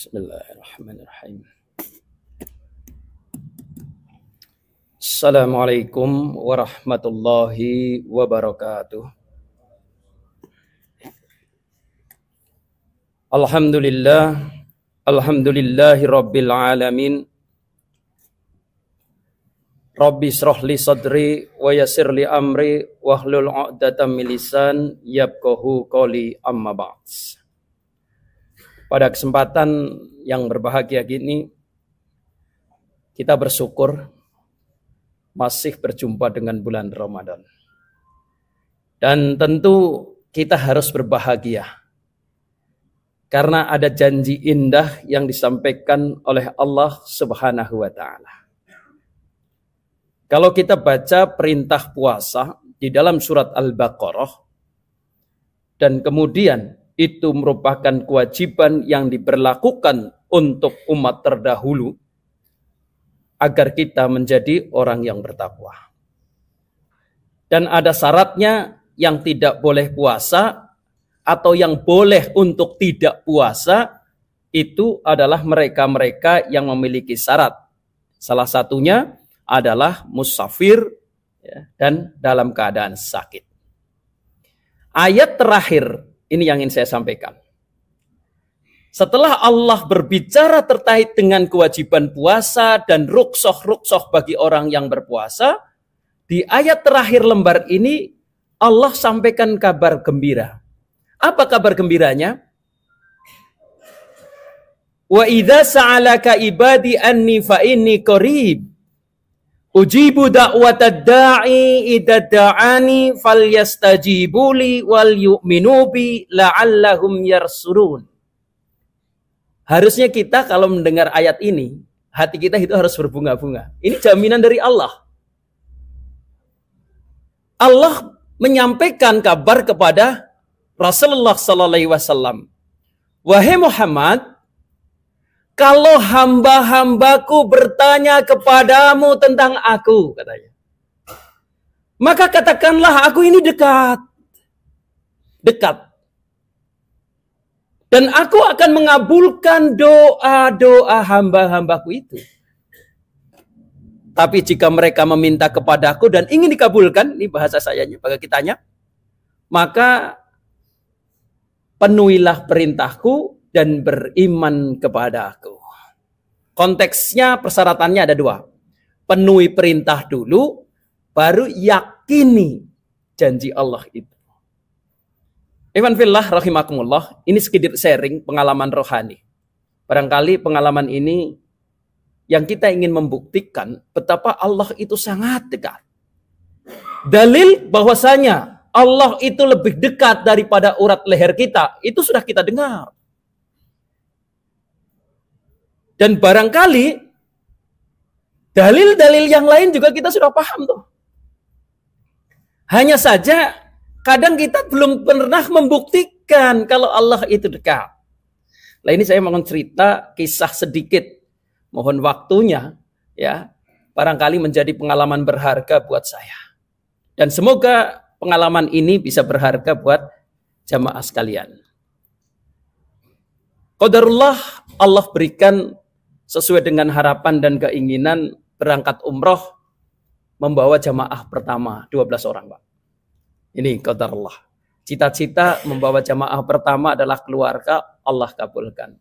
Bismillahirrahmanirrahim. Assalamualaikum warahmatullahi wabarakatuh. Alhamdulillahi rabbil alamin. Rabbi shrah li sadri wa yassir li amri wahlul 'uqdatam min lisan yafqahu qawli, amma ba'd. Pada kesempatan yang berbahagia gini, kita bersyukur masih berjumpa dengan bulan Ramadan. Dan tentu kita harus berbahagia karena ada janji indah yang disampaikan oleh Allah Subhanahu wa taala. Kalau kita baca perintah puasa di dalam surat Al-Baqarah, dan kemudian itu merupakan kewajiban yang diberlakukan untuk umat terdahulu agar kita menjadi orang yang bertakwa. Dan ada syaratnya, yang tidak boleh puasa atau yang boleh untuk tidak puasa itu adalah mereka-mereka yang memiliki syarat. Salah satunya adalah musafir, ya, dan dalam keadaan sakit. Ayat terakhir ini yang ingin saya sampaikan. Setelah Allah berbicara terkait dengan kewajiban puasa dan rukhsah bagi orang yang berpuasa, di ayat terakhir lembar ini Allah sampaikan kabar gembira. Apa kabar gembiranya? Wa idza sa'alaka ibadi anni fa inni qarib ujibu da'watad da'i idza da'ani falyastajibuli wal yu'minu bi la'allahum yarsurun. Harusnya kita kalau mendengar ayat ini, hati kita itu harus berbunga-bunga. Ini jaminan dari Allah. Allah menyampaikan kabar kepada Rasulullah sallallahu alaihi wasallam. Wahai Muhammad, kalau hamba-hambaku bertanya kepadamu tentang aku, katanya, maka katakanlah aku ini dekat. Dekat. Dan aku akan mengabulkan doa-doa hamba-hambaku itu. Tapi jika mereka meminta kepadaku dan ingin dikabulkan, ini bahasa sayanya, bagi kitanya, maka penuhilah perintahku dan beriman kepada aku. Konteksnya, persyaratannya ada dua. Penuhi perintah dulu, baru yakini janji Allah itu. Ikhwan fillah rahimakumullah, ini sedikit sharing pengalaman rohani. Barangkali pengalaman ini yang kita ingin membuktikan betapa Allah itu sangat dekat. Dalil bahwasanya Allah itu lebih dekat daripada urat leher kita, itu sudah kita dengar. Dan barangkali dalil-dalil yang lain juga kita sudah paham tuh. Hanya saja kadang kita belum pernah membuktikan kalau Allah itu dekat. Nah, ini saya mau cerita kisah sedikit. Mohon waktunya, ya, barangkali menjadi pengalaman berharga buat saya. Dan semoga pengalaman ini bisa berharga buat jamaah sekalian. Qadarullah, Allah berikan sesuai dengan harapan dan keinginan berangkat umroh membawa jamaah pertama 12 orang, Pak. Ini qadarullah. Cita-cita membawa jamaah pertama adalah keluarga, Allah kabulkan.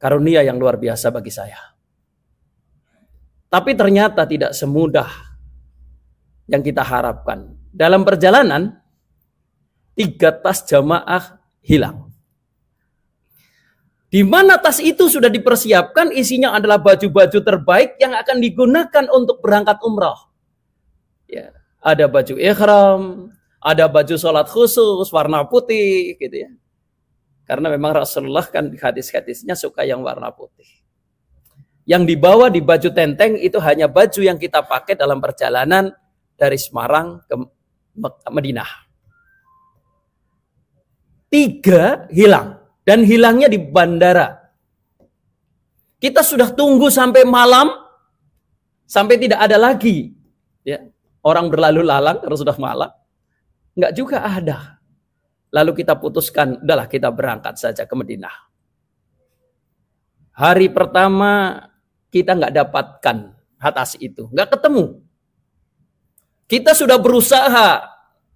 Karunia yang luar biasa bagi saya. Tapi ternyata tidak semudah yang kita harapkan. Dalam perjalanan, 3 tas jamaah hilang. Di mana tas itu sudah dipersiapkan, isinya adalah baju-baju terbaik yang akan digunakan untuk berangkat umrah. Ya, ada baju ihram, ada baju sholat khusus warna putih, gitu ya. Karena memang Rasulullah kan di hadis-hadisnya suka yang warna putih. Yang dibawa di baju tenteng itu hanya baju yang kita pakai dalam perjalanan dari Semarang ke Madinah. 3 hilang. Dan hilangnya di bandara. Kita sudah tunggu sampai malam, sampai tidak ada lagi. Ya, orang berlalu lalang karena sudah malam. Enggak juga ada. Lalu kita putuskan, udahlah kita berangkat saja ke Madinah. Hari pertama kita nggak dapatkan atas itu, nggak ketemu. Kita sudah berusaha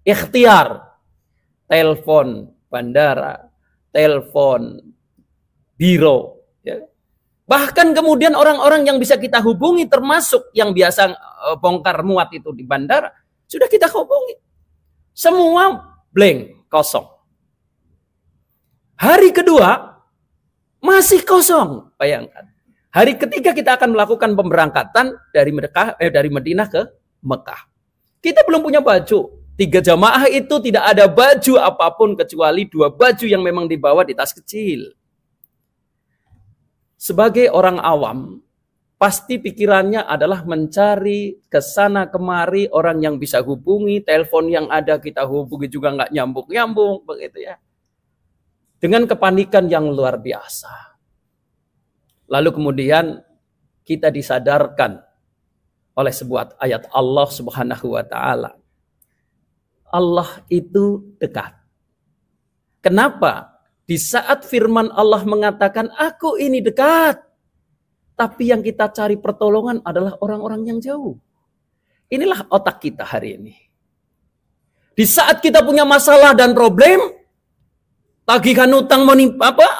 ikhtiar, telepon bandara, telepon biro, ya. Bahkan kemudian orang-orang yang bisa kita hubungi, termasuk yang biasa bongkar muat itu di bandara, sudah kita hubungi. Semua blank, kosong. Hari kedua masih kosong, bayangkan. Hari ketiga kita akan melakukan pemberangkatan dari Madinah ke Mekah. Kita belum punya baju. 3 jamaah itu tidak ada baju apapun kecuali 2 baju yang memang dibawa di tas kecil. Sebagai orang awam, pasti pikirannya adalah mencari ke sana kemari orang yang bisa hubungi, telepon yang ada kita hubungi juga nggak nyambung-nyambung, begitu ya. Dengan kepanikan yang luar biasa. Lalu kemudian kita disadarkan oleh sebuah ayat Allah Subhanahu wa taala. Allah itu dekat. Kenapa? Di saat firman Allah mengatakan, aku ini dekat. Tapi yang kita cari pertolongan adalah orang-orang yang jauh. Inilah otak kita hari ini. Di saat kita punya masalah dan problem, tagihan utang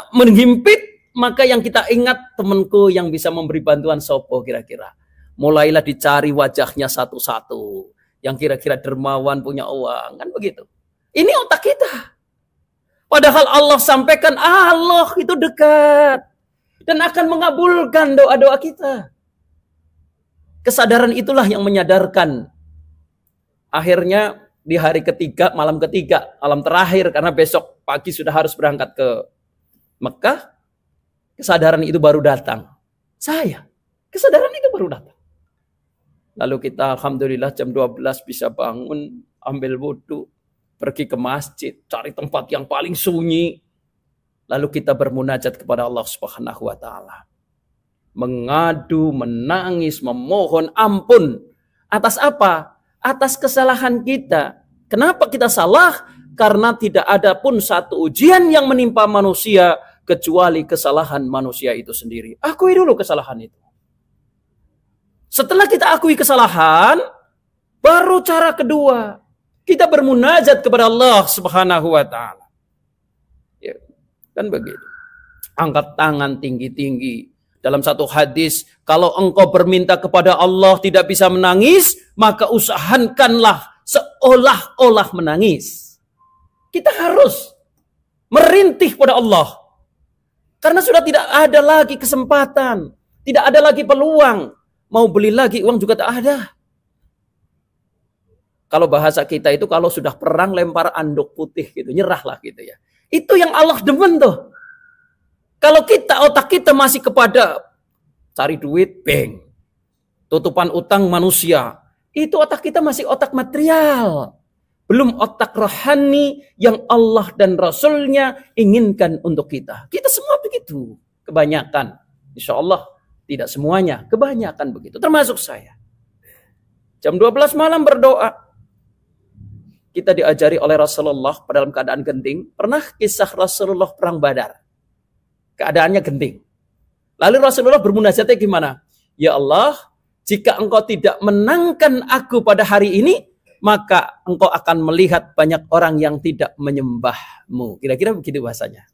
menghimpit, maka yang kita ingat temanku yang bisa memberi bantuan sopo kira-kira. Mulailah dicari wajahnya satu-satu. Yang kira-kira dermawan, punya uang. Kan begitu. Ini otak kita. Padahal Allah sampaikan, Allah itu dekat. Dan akan mengabulkan doa-doa kita. Kesadaran itulah yang menyadarkan. Akhirnya di hari ketiga, malam terakhir, karena besok pagi sudah harus berangkat ke Mekah, kesadaran itu baru datang. Kesadaran itu baru datang. Lalu kita alhamdulillah jam 12 bisa bangun, ambil wudhu, pergi ke masjid, cari tempat yang paling sunyi. Lalu kita bermunajat kepada Allah Subhanahu wa taala. Mengadu, menangis, memohon ampun. Atas apa? Atas kesalahan kita. Kenapa kita salah? Karena tidak ada pun satu ujian yang menimpa manusia kecuali kesalahan manusia itu sendiri. Akui dulu kesalahan itu. Setelah kita akui kesalahan, baru cara kedua. Kita bermunajat kepada Allah Subhanahu wa taala. Ya, kan begitu. Angkat tangan tinggi-tinggi. Dalam satu hadis, kalau engkau berminta kepada Allah tidak bisa menangis, maka usahakanlah seolah-olah menangis. Kita harus merintih pada Allah. Karena sudah tidak ada lagi kesempatan. Tidak ada lagi peluang. Mau beli lagi uang juga tak ada. Kalau bahasa kita itu kalau sudah perang lempar anduk putih gitu, nyerahlah gitu ya. Itu yang Allah demen tuh. Kalau otak kita masih kepada cari duit, beng. Tutupan utang manusia. Itu otak kita masih otak material. Belum otak rohani yang Allah dan Rasulnya inginkan untuk kita. Kita semua begitu. Kebanyakan. Insya Allah tidak semuanya. Kebanyakan begitu. Termasuk saya. Jam 12 malam berdoa. Kita diajari oleh Rasulullah dalam keadaan genting. Pernah kisah Rasulullah perang Badar. Keadaannya genting. Lalu Rasulullah bermunajatnya gimana? Ya Allah, jika engkau tidak menangkan aku pada hari ini, maka engkau akan melihat banyak orang yang tidak menyembahmu. Kira-kira begitu bahasanya.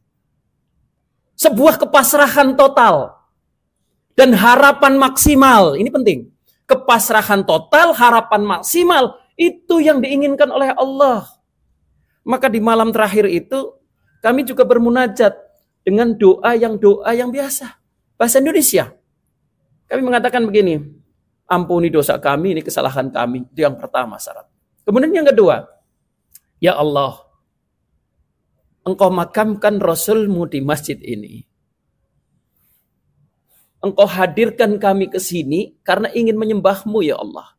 Sebuah kepasrahan total. Dan harapan maksimal. Ini penting. Kepasrahan total, harapan maksimal. Itu yang diinginkan oleh Allah. Maka di malam terakhir itu, kami juga bermunajat dengan doa yang biasa. Bahasa Indonesia. Kami mengatakan begini. Ampuni dosa kami, ini kesalahan kami. Itu yang pertama syarat. Kemudian yang kedua. Ya Allah. Engkau makamkan Rasulmu di masjid ini. Engkau hadirkan kami ke sini karena ingin menyembahmu ya Allah.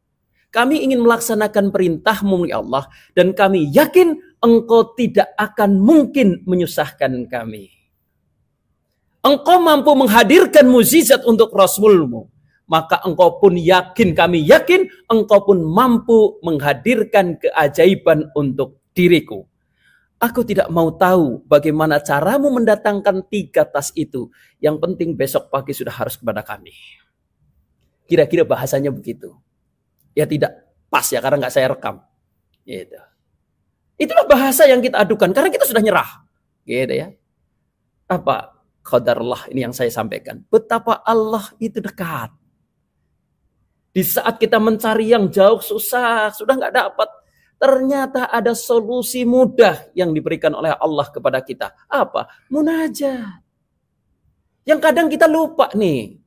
Kami ingin melaksanakan perintah-Mu ya Allah, dan kami yakin Engkau tidak akan mungkin menyusahkan kami. Engkau mampu menghadirkan mukjizat untuk Rasul-Mu, maka Engkau pun yakin, kami yakin Engkau pun mampu menghadirkan keajaiban untuk diriku. Aku tidak mau tahu bagaimana caramu mendatangkan 3 tas itu. Yang penting besok pagi sudah harus kepada kami. Kira-kira bahasanya begitu. Ya tidak pas ya, karena nggak saya rekam. Gitu. Itulah bahasa yang kita adukan, karena kita sudah nyerah. Gitu ya. Apa? Qadarullah, ini yang saya sampaikan. Betapa Allah itu dekat. Di saat kita mencari yang jauh susah, sudah nggak dapat. Ternyata ada solusi mudah yang diberikan oleh Allah kepada kita. Apa? Munajat. Yang kadang kita lupa nih.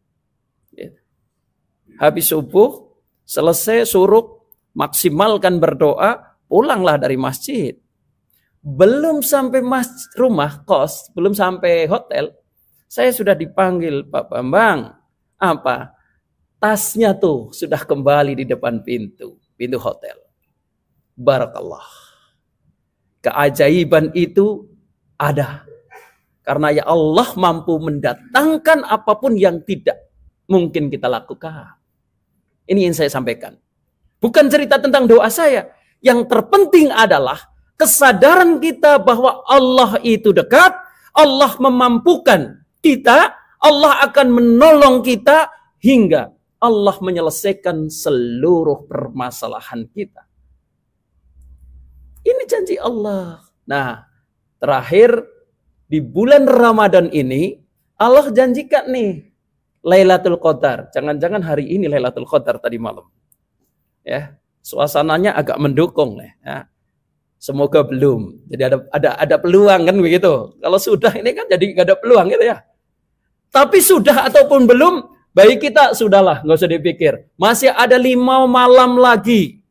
Habis subuh, selesai suruk, maksimalkan berdoa, pulanglah dari masjid. Belum sampai rumah, kos, belum sampai hotel, saya sudah dipanggil, Pak Bambang. Apa? Tasnya tuh sudah kembali di depan pintu hotel. Barakallah. Keajaiban itu ada. Karena ya Allah mampu mendatangkan apapun yang tidak mungkin kita lakukan. Ini yang saya sampaikan. Bukan cerita tentang doa saya. Yang terpenting adalah kesadaran kita bahwa Allah itu dekat. Allah memampukan kita. Allah akan menolong kita hingga Allah menyelesaikan seluruh permasalahan kita. Ini janji Allah. Nah, terakhir di bulan Ramadan ini Allah janjikan nih Lailatul Qadar. Jangan-jangan hari ini Lailatul Qadar tadi malam. Ya, suasananya agak mendukung nih, ya. Semoga belum. Jadi ada peluang kan begitu. Kalau sudah ini kan jadi nggak ada peluang gitu ya. Tapi sudah ataupun belum, baik kita sudahlah, nggak usah dipikir. Masih ada 5 malam lagi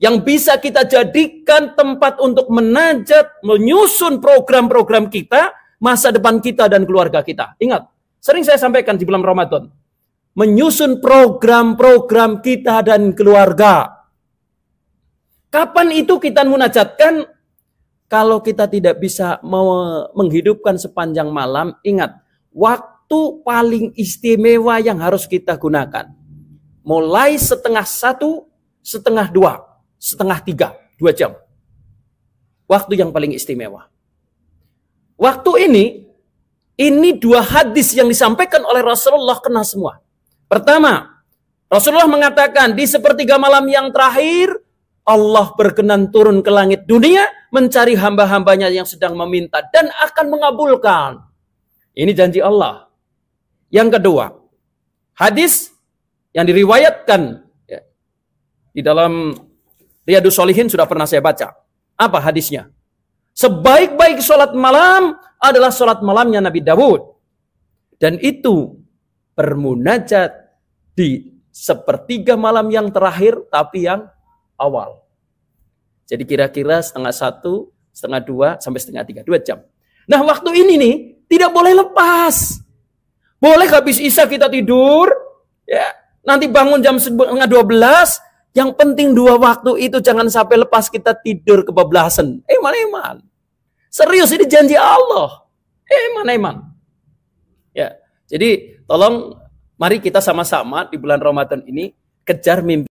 yang bisa kita jadikan tempat untuk menajat, menyusun program-program kita, masa depan kita dan keluarga kita. Ingat, sering saya sampaikan di bulan Ramadan, menyusun program-program kita dan keluarga. Kapan itu kita munajatkan? Kalau kita tidak bisa menghidupkan sepanjang malam, ingat, waktu paling istimewa yang harus kita gunakan. Mulai 1:30, 1:30, 2:30, 2 jam. Waktu yang paling istimewa. Waktu ini 2 hadis yang disampaikan oleh Rasulullah kena semua. Pertama, Rasulullah mengatakan di sepertiga malam yang terakhir, Allah berkenan turun ke langit dunia mencari hamba-hambanya yang sedang meminta dan akan mengabulkan. Ini janji Allah. Yang kedua, hadis yang diriwayatkan ya, di dalam Riyadhus Shalihin sudah pernah saya baca. Apa hadisnya? Sebaik-baik sholat malam adalah sholat malamnya Nabi Dawud. Dan itu bermunajat di sepertiga malam yang terakhir, tapi yang awal. Jadi kira-kira 1:30, 1:30, sampai 1:30, 2 jam. Nah, waktu ini nih tidak boleh lepas. Boleh habis Isya kita tidur, ya, nanti bangun jam 11:30. Yang penting 2 waktu itu jangan sampai lepas kita tidur kebablasan. Eman. Serius, ini janji Allah. Eman. Ya, jadi tolong mari kita sama-sama di bulan Ramadan ini kejar mimpi.